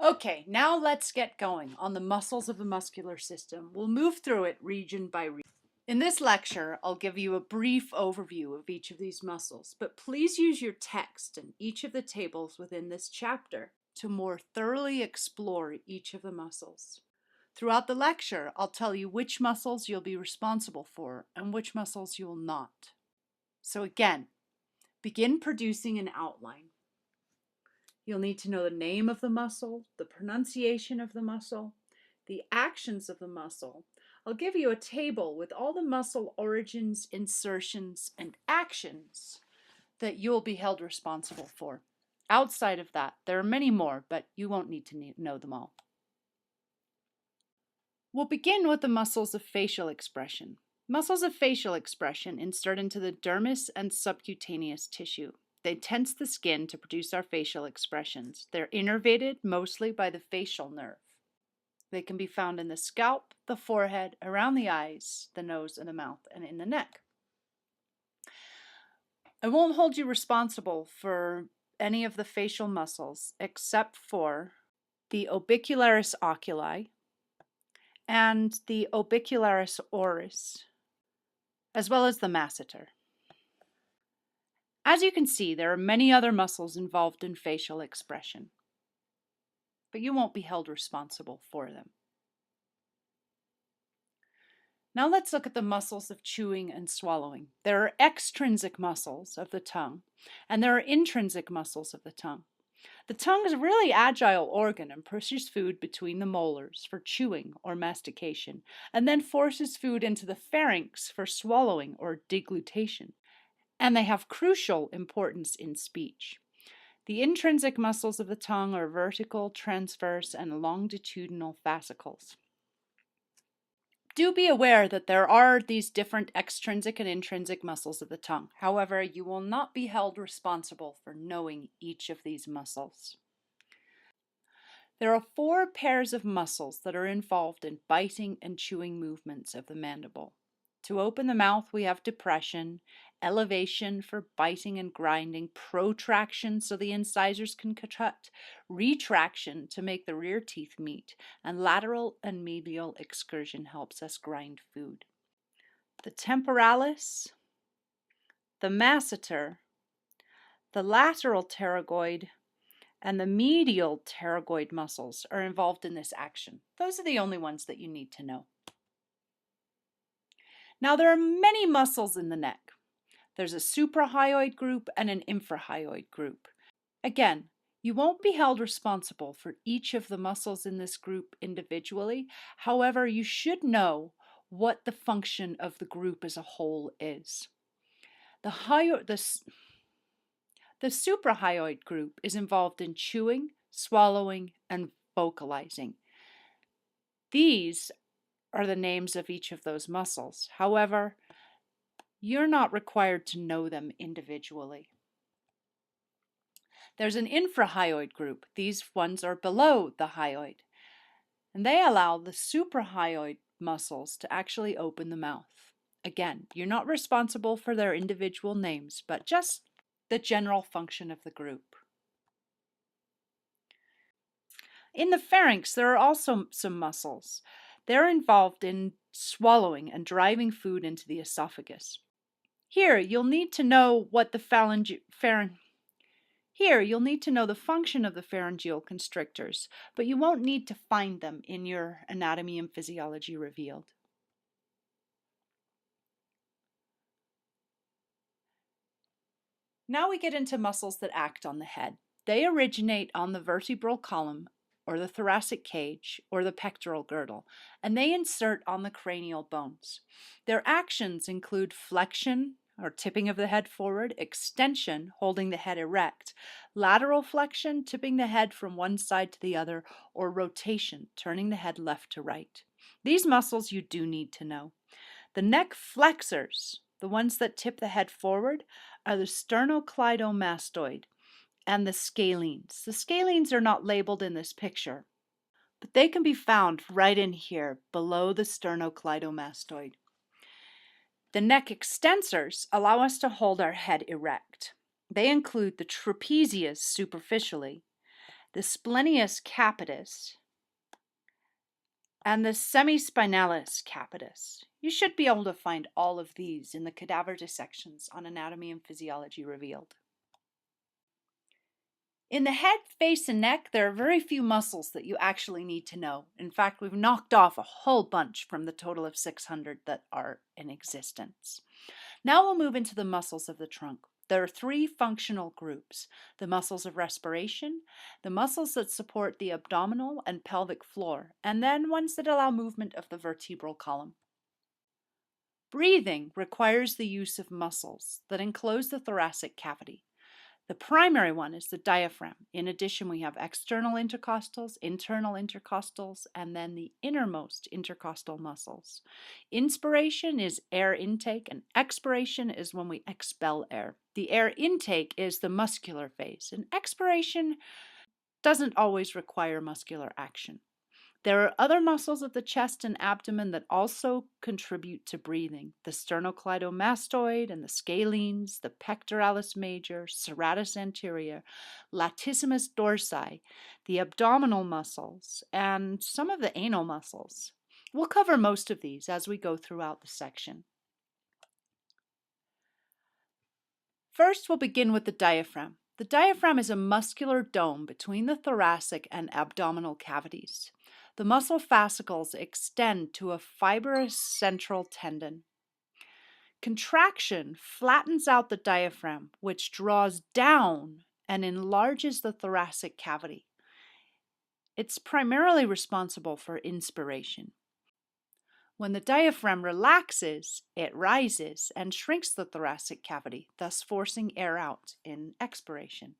Okay, now let's get going on the muscles of the muscular system. We'll move through it region by region. In this lecture, I'll give you a brief overview of each of these muscles, but please use your text and each of the tables within this chapter to more thoroughly explore each of the muscles. Throughout the lecture, I'll tell you which muscles you'll be responsible for and which muscles you will not. So again, begin producing an outline. You'll need to know the name of the muscle, the pronunciation of the muscle, the actions of the muscle. I'll give you a table with all the muscle origins, insertions, and actions that you'll be held responsible for. Outside of that, there are many more, but you won't need to know them all. We'll begin with the muscles of facial expression. Muscles of facial expression insert into the dermis and subcutaneous tissue. They tense the skin to produce our facial expressions. They're innervated mostly by the facial nerve. They can be found in the scalp, the forehead, around the eyes, the nose, and the mouth, and in the neck. I won't hold you responsible for any of the facial muscles except for the orbicularis oculi and the orbicularis oris, as well as the masseter. As you can see, there are many other muscles involved in facial expression, but you won't be held responsible for them. Now let's look at the muscles of chewing and swallowing. There are extrinsic muscles of the tongue, and there are intrinsic muscles of the tongue. The tongue is a really agile organ and pushes food between the molars for chewing or mastication, and then forces food into the pharynx for swallowing or deglutition. And they have crucial importance in speech. The intrinsic muscles of the tongue are vertical, transverse, and longitudinal fascicles. Do be aware that there are these different extrinsic and intrinsic muscles of the tongue. However, you will not be held responsible for knowing each of these muscles. There are 4 pairs of muscles that are involved in biting and chewing movements of the mandible. To open the mouth, we have depression, elevation for biting and grinding, protraction so the incisors can cut, retraction to make the rear teeth meet, and lateral and medial excursion helps us grind food. The temporalis, the masseter, the lateral pterygoid, and the medial pterygoid muscles are involved in this action. Those are the only ones that you need to know. Now, there are many muscles in the neck. There's a suprahyoid group and an infrahyoid group. Again, you won't be held responsible for each of the muscles in this group individually. However, you should know what the function of the group as a whole is. The suprahyoid group is involved in chewing, swallowing, and vocalizing. These are the names of each of those muscles. However, you're not required to know them individually. There's an infrahyoid group. These ones are below the hyoid, and they allow the suprahyoid muscles to actually open the mouth. Again, you're not responsible for their individual names, but just the general function of the group. In the pharynx, there are also some muscles. They're involved in swallowing and driving food into the esophagus. Here, you'll need to know what the you'll need to know the function of the pharyngeal constrictors, but you won't need to find them in your Anatomy and Physiology Revealed. Now we get into muscles that act on the head. They originate on the vertebral column, or the thoracic cage, or the pectoral girdle, and they insert on the cranial bones. Their actions include flexion, or tipping of the head forward, extension, holding the head erect, lateral flexion, tipping the head from one side to the other, or rotation, turning the head left to right. These muscles you do need to know. The neck flexors, the ones that tip the head forward, are the sternocleidomastoid and the scalenes. The scalenes are not labeled in this picture, but they can be found right in here below the sternocleidomastoid. The neck extensors allow us to hold our head erect. They include the trapezius superficially the splenius capitis, and the semispinalis capitis. You should be able to find all of these in the cadaver dissections on Anatomy and Physiology Revealed. In the head, face, and neck, there are very few muscles that you actually need to know. In fact, we've knocked off a whole bunch from the total of 600 that are in existence. Now we'll move into the muscles of the trunk. There are three functional groups: the muscles of respiration, the muscles that support the abdominal and pelvic floor, and then ones that allow movement of the vertebral column. Breathing requires the use of muscles that enclose the thoracic cavity. The primary one is the diaphragm. In addition, we have external intercostals, internal intercostals, and then the innermost intercostal muscles. Inspiration is air intake, and expiration is when we expel air. The air intake is the muscular phase, and expiration doesn't always require muscular action. There are other muscles of the chest and abdomen that also contribute to breathing: the sternocleidomastoid and the scalenes, the pectoralis major, serratus anterior, latissimus dorsi, the abdominal muscles, and some of the anal muscles. We'll cover most of these as we go throughout the section. First, we'll begin with the diaphragm. The diaphragm is a muscular dome between the thoracic and abdominal cavities. The muscle fascicles extend to a fibrous central tendon. Contraction flattens out the diaphragm, which draws down and enlarges the thoracic cavity. It's primarily responsible for inspiration. When the diaphragm relaxes, it rises and shrinks the thoracic cavity, thus forcing air out in expiration.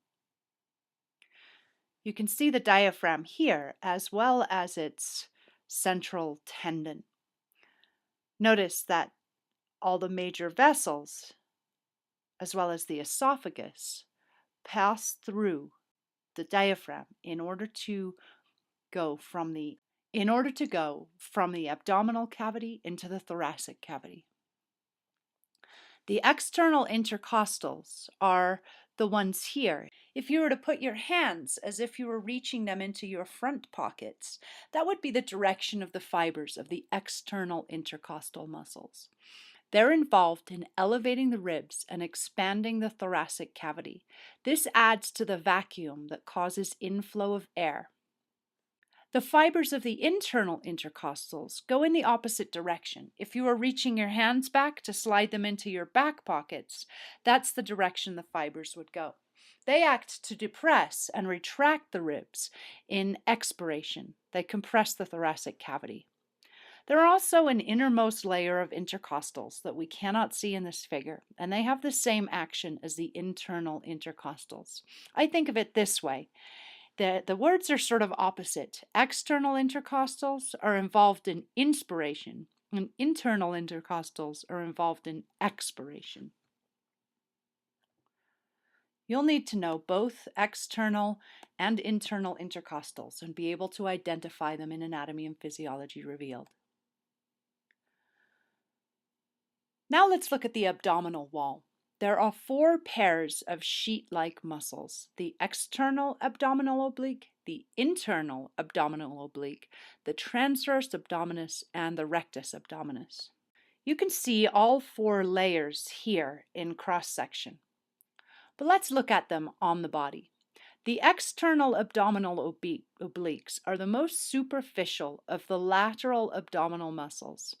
You can see the diaphragm here, as well as its central tendon. Notice that all the major vessels, as well as the esophagus, pass through the diaphragm in order to go from the abdominal cavity into the thoracic cavity. The external intercostals are the ones here. If you were to put your hands as if you were reaching them into your front pockets, that would be the direction of the fibers of the external intercostal muscles. They're involved in elevating the ribs and expanding the thoracic cavity. This adds to the vacuum that causes inflow of air. The fibers of the internal intercostals go in the opposite direction. If you are reaching your hands back to slide them into your back pockets, that's the direction the fibers would go. They act to depress and retract the ribs in expiration. They compress the thoracic cavity. There are also an innermost layer of intercostals that we cannot see in this figure, and they have the same action as the internal intercostals. I think of it this way. The words are sort of opposite. External intercostals are involved in inspiration, and internal intercostals are involved in expiration. You'll need to know both external and internal intercostals and be able to identify them in Anatomy and Physiology Revealed. Now let's look at the abdominal wall. There are four pairs of sheet-like muscles: the external abdominal oblique, the internal abdominal oblique, the transverse abdominis, and the rectus abdominis. You can see all four layers here in cross-section. But let's look at them on the body. The external abdominal obliques are the most superficial of the lateral abdominal muscles.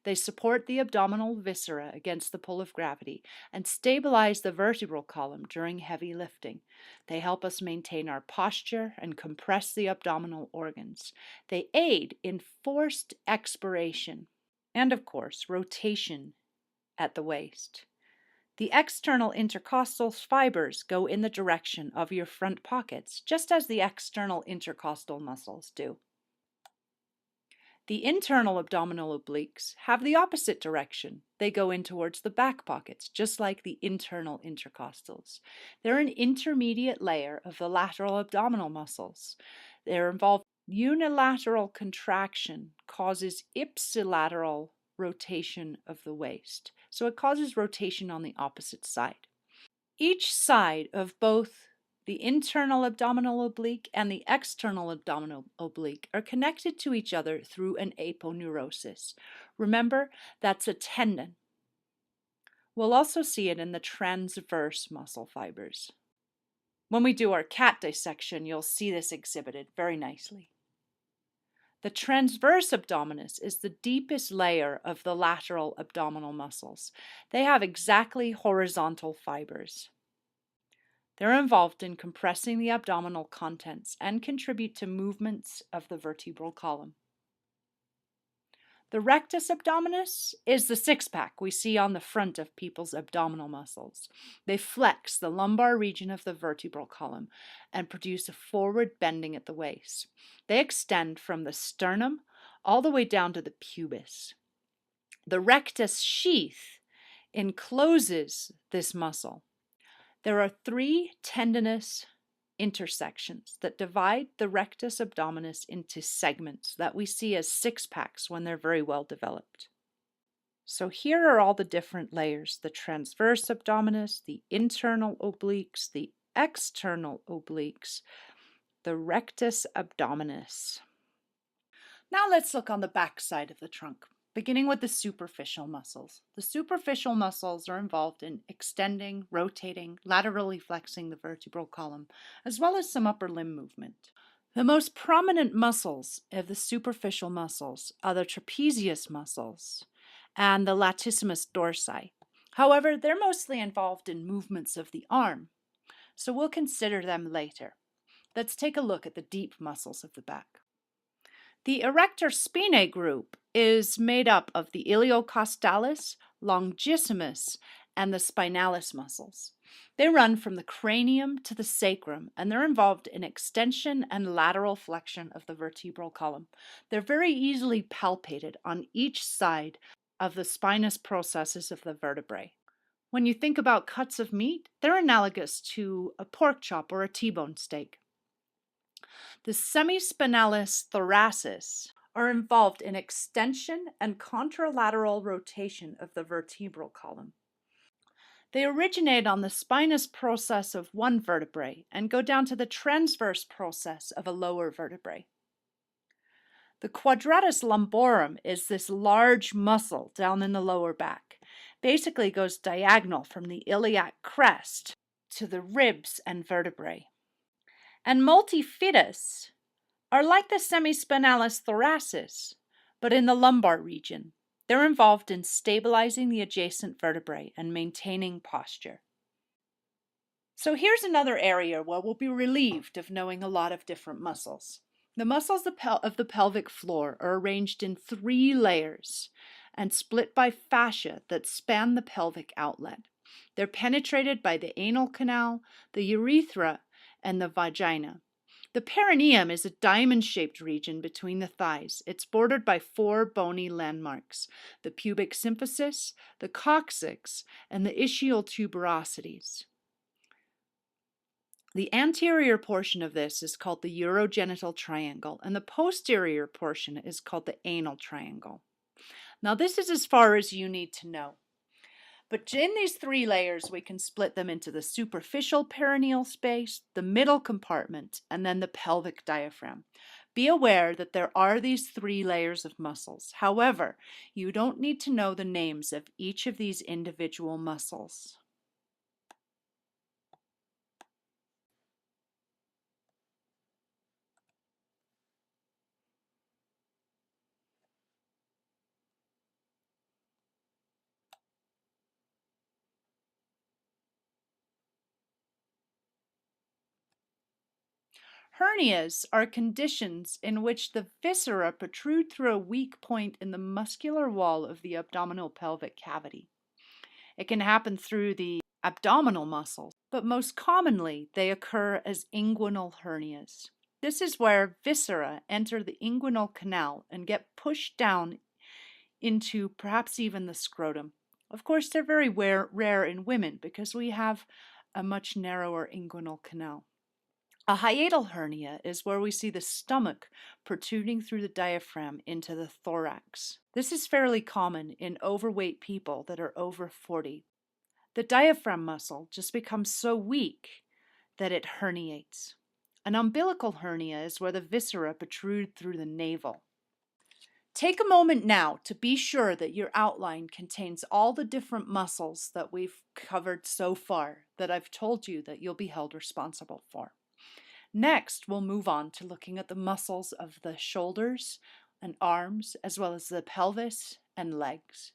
They support the abdominal viscera against the pull of gravity and stabilize the vertebral column during heavy lifting. They help us maintain our posture and compress the abdominal organs. They aid in forced expiration and, of course, rotation at the waist. The external intercostal fibers go in the direction of your front pockets, just as the external intercostal muscles do. The internal abdominal obliques have the opposite direction. They go in towards the back pockets, just like the internal intercostals. They're an intermediate layer of the lateral abdominal muscles. They're involved. Unilateral contraction causes ipsilateral rotation of the waist. So it causes rotation on the opposite side. Each side of both The internal abdominal oblique and the external abdominal oblique are connected to each other through an aponeurosis. Remember, that's a tendon. We'll also see it in the transverse muscle fibers. When we do our cat dissection, you'll see this exhibited very nicely. The transverse abdominis is the deepest layer of the lateral abdominal muscles. They have exactly horizontal fibers. They're involved in compressing the abdominal contents and contribute to movements of the vertebral column. The rectus abdominis is the six-pack we see on the front of people's abdominal muscles. They flex the lumbar region of the vertebral column and produce a forward bending at the waist. They extend from the sternum all the way down to the pubis. The rectus sheath encloses this muscle. There are 3 tendinous intersections that divide the rectus abdominis into segments that we see as six-packs when they're very well developed. So here are all the different layers: the transverse abdominis, the internal obliques, the external obliques, the rectus abdominis. Now let's look on the back side of the trunk, beginning with the superficial muscles. The superficial muscles are involved in extending, rotating, laterally flexing the vertebral column, as well as some upper limb movement. The most prominent muscles of the superficial muscles are the trapezius muscles and the latissimus dorsi. However, they're mostly involved in movements of the arm, so we'll consider them later. Let's take a look at the deep muscles of the back. The erector spinae group is made up of the iliocostalis, longissimus, and the spinalis muscles. They run from the cranium to the sacrum, and they're involved in extension and lateral flexion of the vertebral column. They're very easily palpated on each side of the spinous processes of the vertebrae. When you think about cuts of meat, they're analogous to a pork chop or a T-bone steak. The semispinalis thoracis are involved in extension and contralateral rotation of the vertebral column. They originate on the spinous process of one vertebrae and go down to the transverse process of a lower vertebrae. The quadratus lumborum is this large muscle down in the lower back. Basically goes diagonal from the iliac crest to the ribs and vertebrae. And multifidus are like the semispinalis thoracis, but in the lumbar region. They're involved in stabilizing the adjacent vertebrae and maintaining posture. So here's another area where we'll be relieved of knowing a lot of different muscles. The muscles of the pelvic floor are arranged in 3 layers and split by fascia that span the pelvic outlet. They're penetrated by the anal canal, the urethra, and the vagina. The perineum is a diamond-shaped region between the thighs. It's bordered by 4 bony landmarks: the pubic symphysis, the coccyx, and the ischial tuberosities. The anterior portion of this is called the urogenital triangle, and the posterior portion is called the anal triangle. Now, this is as far as you need to know. But in these 3 layers, we can split them into the superficial perineal space, the middle compartment, and then the pelvic diaphragm. Be aware that there are these 3 layers of muscles. However, you don't need to know the names of each of these individual muscles. Hernias are conditions in which the viscera protrude through a weak point in the muscular wall of the abdominal pelvic cavity. It can happen through the abdominal muscles, but most commonly they occur as inguinal hernias. This is where viscera enter the inguinal canal and get pushed down into perhaps even the scrotum. Of course, they're very rare in women because we have a much narrower inguinal canal. A hiatal hernia is where we see the stomach protruding through the diaphragm into the thorax. This is fairly common in overweight people that are over 40. The diaphragm muscle just becomes so weak that it herniates. An umbilical hernia is where the viscera protrude through the navel. Take a moment now to be sure that your outline contains all the different muscles that we've covered so far that I've told you that you'll be held responsible for. Next, we'll move on to looking at the muscles of the shoulders and arms, as well as the pelvis and legs.